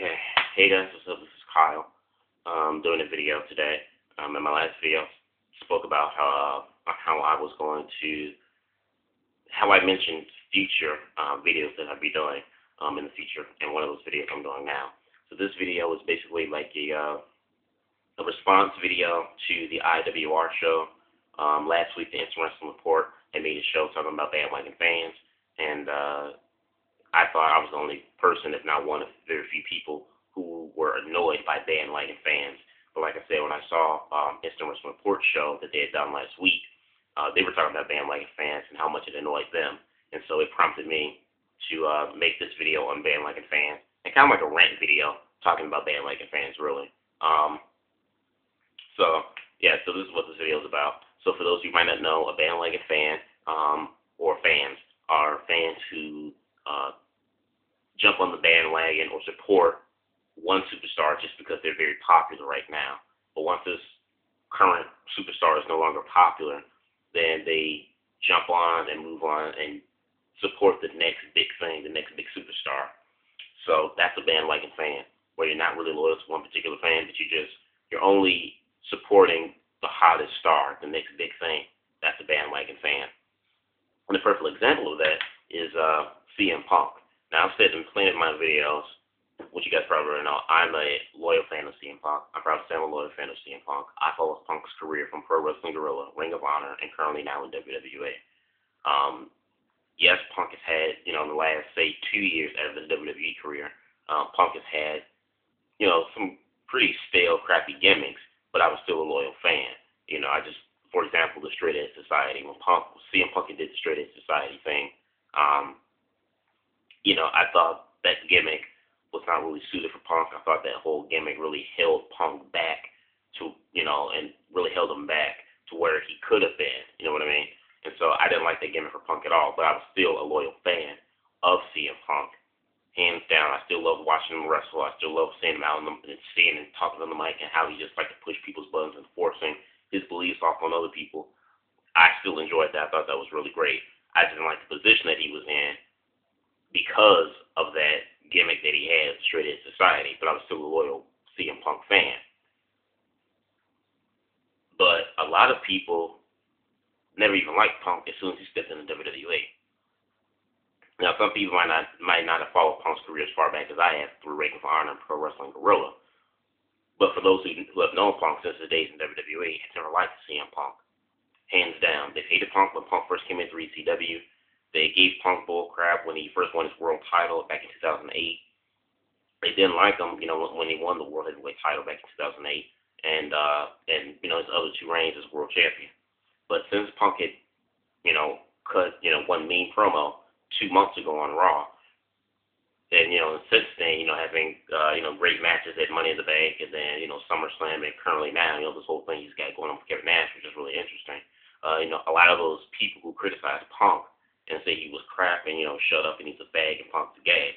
Okay, hey guys, what's up? This is Kyle. Doing a video today. In my last video, spoke about how I was going to how I mentioned future videos that I'd be doing in the future, and one of those videos I'm doing now. So this video is basically like a response video to the IWR show. Last week, the Instant Wrestling Report, they made a show talking about bandwagon fans, and I thought I was the only person, if not one of very few people, who were annoyed by bandwagon fans. But like I said, when I saw Instant Wrestling Report show that they had done last week, they were talking about bandwagon fans and how much it annoyed them. And so it prompted me to make this video on bandwagon fans, and kind of like a rant video talking about bandwagon fans, really. So this is what this video is about. So for those of you who might not know, a bandwagon fan or fans are fans who jump on the bandwagon or support one superstar just because they're very popular right now. But once this current superstar is no longer popular, then they jump on and move on and support the next big thing, the next big superstar. So that's a bandwagon fan, where you're not really loyal to one particular fan, but you're only supporting the hottest star, the next big thing. That's a bandwagon fan. And the perfect example of that is CM Punk. Now, I've said in plenty of my videos, which you guys probably already know, I'm a loyal fan of CM Punk. I'm proud to say I'm a loyal fan of CM Punk. I follow Punk's career from Pro Wrestling Guerrilla, Ring of Honor, and currently now in WWE. Yes, Punk has had, in the last, say, 2 years out of his WWE career, Punk has had, some pretty stale, crappy gimmicks, but I was still a loyal fan. For example, the Straight Edge Society, when CM Punk did the Straight Edge Society thing, I thought that gimmick was not really suited for Punk. I thought that whole gimmick really held Punk back and really held him back to where he could have been. You know what I mean? And so I didn't like that gimmick for Punk at all, but I was still a loyal fan of CM Punk. Hands down, I still love watching him wrestle. I still love seeing him out and seeing and talking on the mic and how he just liked to push people's buttons and forcing his beliefs off on other people. I still enjoyed that. I thought that was really great. I didn't like the position that he was in because of that gimmick that he had, Straight Edge Society, but I was still a loyal CM Punk fan. But a lot of people never even liked Punk as soon as he stepped into WWE. Now, some people might not have followed Punk's career as far back as I have through Ring of Honor and Pro Wrestling Guerrilla. But for those who have known Punk since his days in WWE, have never liked CM Punk. Hands down. They've hated Punk when Punk first came into ECW. They gave Punk bull crap when he first won his world title back in 2008. They didn't like him, when he won the world heavyweight title back in 2008, and his other two reigns as world champion. But since Punk had, cut, one mean promo 2 months ago on Raw, and since then, having great matches at Money in the Bank, and then SummerSlam, and currently now, this whole thing he's got going on with Kevin Nash, which is really interesting. A lot of those people who criticize Punk and say he was crap and, shut up and he's a fag and Punk's a gay,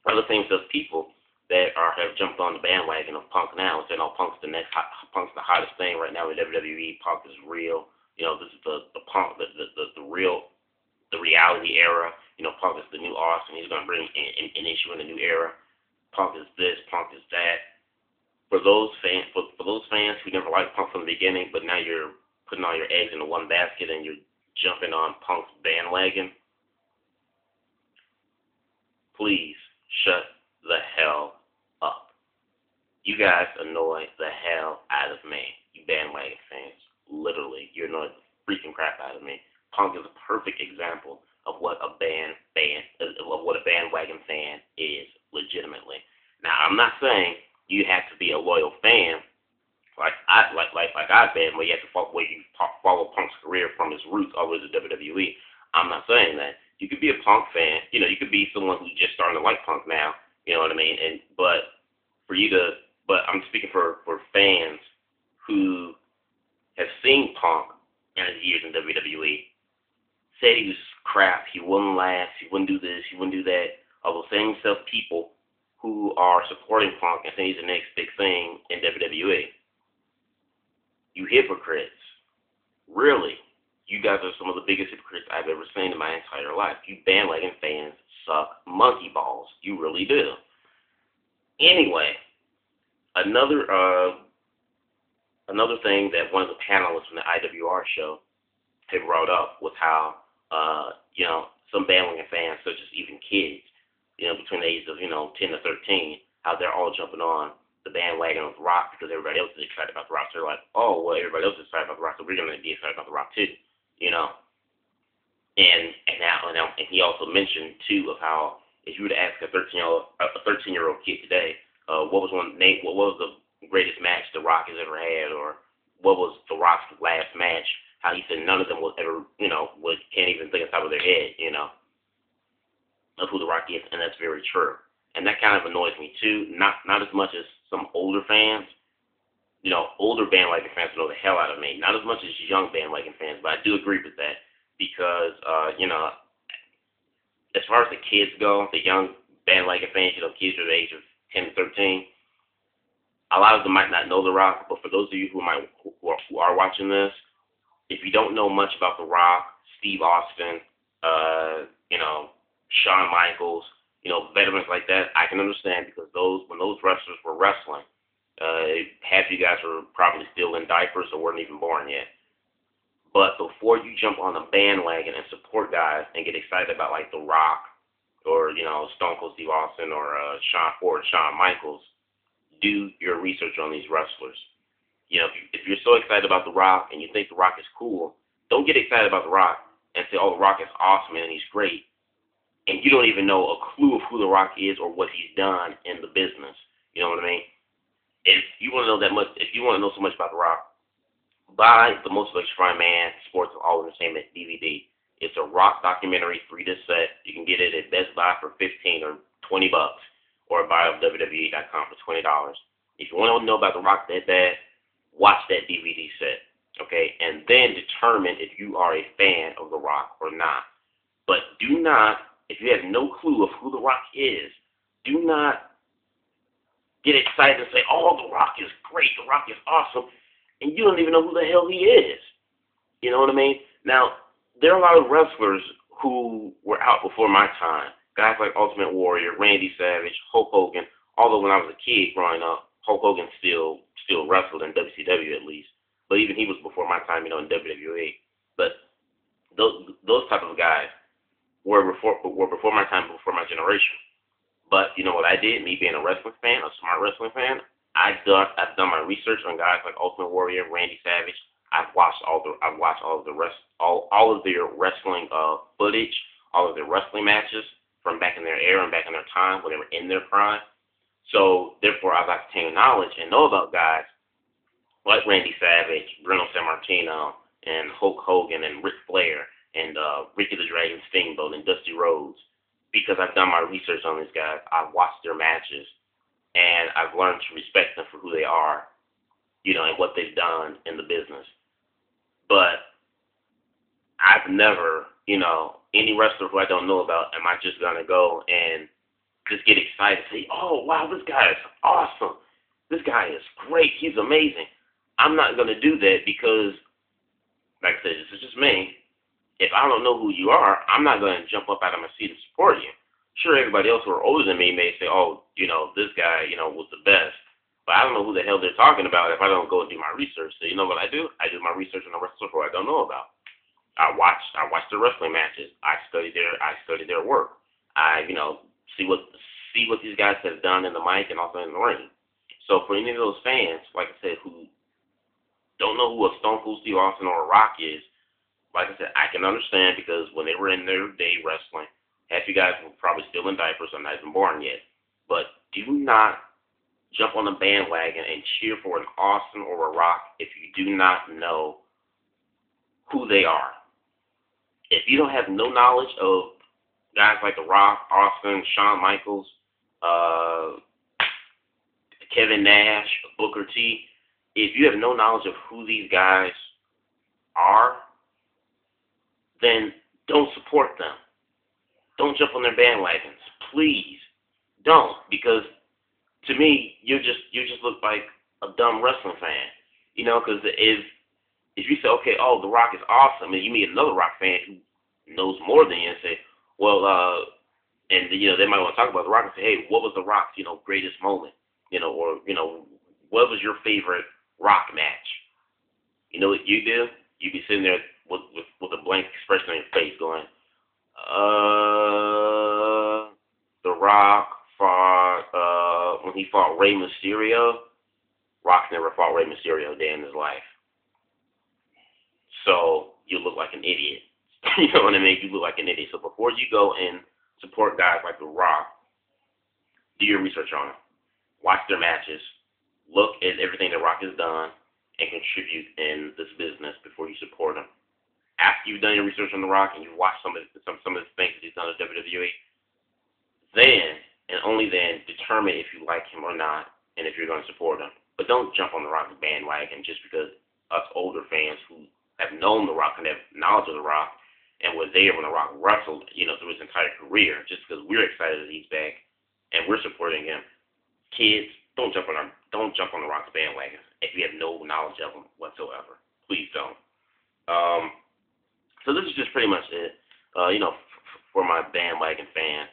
are the same those people that have jumped on the bandwagon of Punk now and saying, oh, Punk's the hottest thing right now in WWE. Punk is real. This is the Punk, the reality era. Punk is the new Austin. He's going to bring an issue in the new era. Punk is this. Punk is that. For those fans who never liked Punk from the beginning, but now you're putting all your eggs into one basket and you're jumping on Punk's bandwagon, please shut the hell up. You guys annoy the hell out of me, you bandwagon fans. Literally, you're annoying the freaking crap out of me. Punk is a perfect example of what a bandwagon fan is legitimately. Now, I'm not saying you have to be a loyal fan like I've been, where you have to follow Punk's career from his roots all the way to WWE. I'm not saying that. You could be a Punk fan. You could be someone who's just starting to like Punk now. You know what I mean? But I'm speaking for fans who have seen Punk in his years in WWE, said he was crap, he wouldn't last, he wouldn't do this, he wouldn't do that. All those same people who are supporting Punk and saying he's the next big thing in WWE. You hypocrites. Really, you guys are some of the biggest hypocrites I've ever seen in my entire life. You bandwagon fans suck monkey balls. You really do. Anyway, another another thing that one of the panelists from the IWR show had brought up was how some bandwagon fans, such as even kids, between the ages of 10 to 13, how they're all jumping on the bandwagon of rock because everybody else is excited about the rock. So they're like, oh well, everybody else is excited about the rock, so we're gonna be excited about the rock too, you know. And he also mentioned too of how if you were to ask a 13-year-old kid today, what was the greatest match The Rock has ever had, or what was The Rock's last match? How he said none of them will ever, can't even think on top of their head, of who The Rock is, and that's very true. And that kind of annoys me too. Not as much as some older fans. Older bandwagon fans know the hell out of me. Not as much as young bandwagon fans, but I do agree with that because, as far as the kids go, the young bandwagon fans, kids are the age of 10 to 13, a lot of them might not know The Rock, but for those of you who are watching this, if you don't know much about The Rock, Steve Austin, Shawn Michaels, veterans like that, I can understand because when those wrestlers were wrestling, half you guys were probably still in diapers or weren't even born yet. But before you jump on the bandwagon and support guys and get excited about like The Rock or Stone Cold Steve Austin or Shawn Michaels, do your research on these wrestlers. If you're so excited about The Rock and you think The Rock is cool, don't get excited about The Rock and say, oh, The Rock is awesome and he's great, and you don't even know a clue of who The Rock is or what he's done in the business. You know what I mean? If you want to know that much, if you want to know so much about The Rock, buy the Most Electrifying Man Sports of All Entertainment DVD. It's a Rock documentary, 3-disc set. You can get it at Best Buy for $15 or $20, or buy it on WWE.com for $20. If you want to know about The Rock that bad, watch that DVD set, okay? And then determine if you are a fan of The Rock or not. But do not, if you have no clue of who The Rock is, do not get excited and say, oh, The Rock is great, The Rock is awesome, and you don't even know who the hell he is. You know what I mean? Now, there are a lot of wrestlers who were out before my time. Guys like Ultimate Warrior, Randy Savage, Hulk Hogan. Although when I was a kid growing up, Hulk Hogan still wrestled in WCW at least. But even he was before my time, in WWE. But those type of guys were before my time, before my generation. But you know what I did? Me being a wrestling fan, a smart wrestling fan, I've done my research on guys like Ultimate Warrior, Randy Savage. I've watched all of their wrestling footage, all of their wrestling matches from back in their era and back in their time when they were in their prime. So therefore, I've obtained knowledge and know about guys like Randy Savage, Bruno Sammartino, and Hulk Hogan, and Ric Flair, and Ricky the Dragon Steamboat, and Dusty Rhodes, because I've done my research on these guys. I've watched their matches, and I've learned to respect them for who they are, and what they've done in the business. But I've never, any wrestler who I don't know about, am I just going to go and just get excited, say, oh, wow, this guy is awesome. This guy is great. He's amazing. I'm not going to do that because, like I said, this is just me. If I don't know who you are, I'm not going to jump up out of my seat to support you. Sure, everybody else who are older than me may say, oh, this guy, was the best. But I don't know who the hell they're talking about if I don't go and do my research. So you know what I do? I do my research on the wrestler who I don't know about. I watch their wrestling matches. I study their work. I, see what these guys have done in the mic and also in the ring. So for any of those fans, like I said, who don't know who a Stone Cold Steve Austin or a Rock is, like I said, I can understand because when they were in their day wrestling, half you guys were probably still in diapers or not even born yet. But do not jump on the bandwagon and cheer for an Austin or a Rock if you do not know who they are. If you don't have no knowledge of guys like The Rock, Austin, Shawn Michaels, Kevin Nash, Booker T, if you have no knowledge of who these guys are, then don't support them. Don't jump on their bandwagons. Please don't, because to me, you just look like a dumb wrestling fan. Because if you say, okay, oh, The Rock is awesome, and you meet another Rock fan who knows more than you and say, well, And they might want to talk about The Rock and say, hey, what was The Rock's greatest moment? Or what was your favorite Rock match? You know what you do? You be sitting there with a blank expression on your face, going, The Rock fought when he fought Rey Mysterio. Rock never fought Rey Mysterio a day in his life. So you look like an idiot. You know what I mean? You look like an idiot. So before you go and support guys like The Rock, do your research on them. Watch their matches. Look at everything The Rock has done and contribute in this business before you support him. After you've done your research on The Rock and you've watched some of the things that he's done at WWE, then and only then determine if you like him or not and if you're going to support him. But don't jump on The Rock's bandwagon just because us older fans who have known The Rock and have knowledge of The Rock and were there when The Rock wrestled, through his entire career, just because we're excited that he's back and we're supporting him. Kids, don't jump on The Rock's bandwagon if you have no knowledge of him whatsoever. Please don't. So this is just pretty much it. For my bandwagon fan,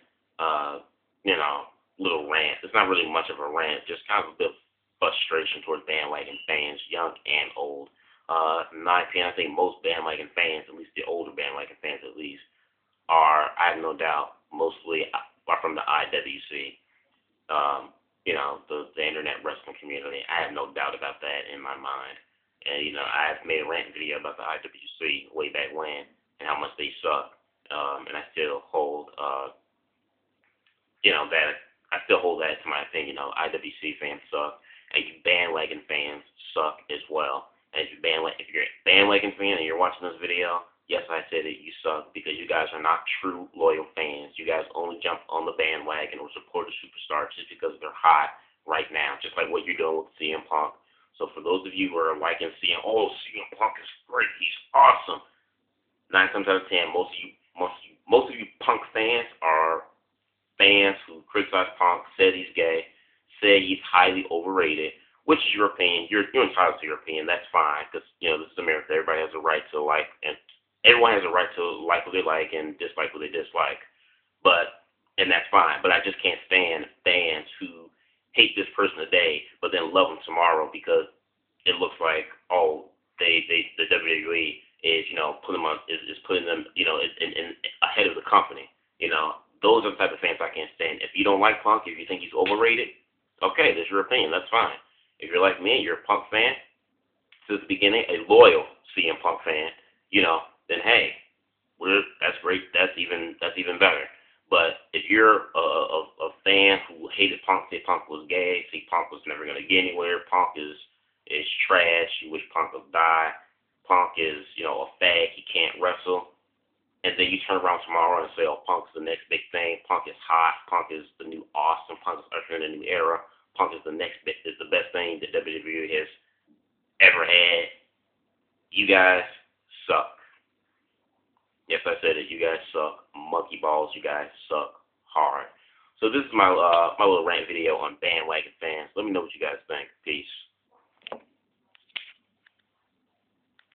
little rant. It's not really much of a rant, just kind of a bit of frustration towards bandwagon fans, young and old. In my opinion, I think most bandwagon fans, at least the older bandwagon fans at least, are, I have no doubt, mostly are from the IWC. The internet wrestling community. I have no doubt about that in my mind. And, I've made a rant video about the IWC way back when and how much they suck. And I still hold, that to my opinion. IWC fans suck. And you bandwagon fans suck as well. And if you're a bandwagon fan and you're watching this video, yes, I said it, you suck because you guys are not true loyal fans. You guys only jump on the bandwagon or support a superstar just because they're hot right now, just like what you're doing with CM Punk. So for those of you who are liking CM Punk is great, he's awesome. 9 times out of 10, most of you Punk fans are fans who criticize Punk, said he's gay, say he's highly overrated. Which is your opinion. You're entitled to your opinion. That's fine, because this is America. Everybody has a right to like, and everyone has a right to like what they like and dislike what they dislike. And that's fine. But I just can't stand fans who hate this person today, but then love them tomorrow because it looks like the WWE is putting them in ahead of the company. Those are the type of fans I can't stand. If you don't like Punk, if you think he's overrated, okay, that's your opinion. That's fine. If you're like me, you're a Punk fan since the beginning, a loyal CM Punk fan, then hey, that's great. That's even better. But if you're a fan who hated Punk, say Punk was gay, say Punk was never going to get anywhere, Punk is trash, you wish Punk would die, Punk is a fag, he can't wrestle, and then you turn around tomorrow and say, oh, Punk's the next big thing, Punk is hot, Punk is the new awesome, Punk is ushering in a new era. Punk is the best thing that WWE has ever had. You guys suck. Yes, I said it. You guys suck. Monkey balls. You guys suck hard. So this is my little rant video on bandwagon fans. Let me know what you guys think. Peace.